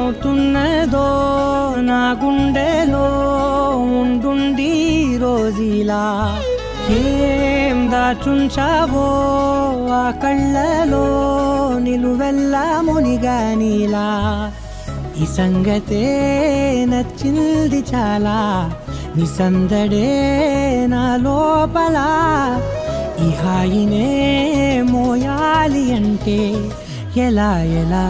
ఏమవుతున్నదో నా గుండెలో ఉండుండి రోజీలా ఏం దాచుంచావో ఆ కళ్ళలో నిలువెల్లా మునిగానిలా ఈ సంగతే నచ్చింది చాలా నీ సందడే నా లోపల ఈ హాయినే మోయాలి అంటే ఎలా ఎలా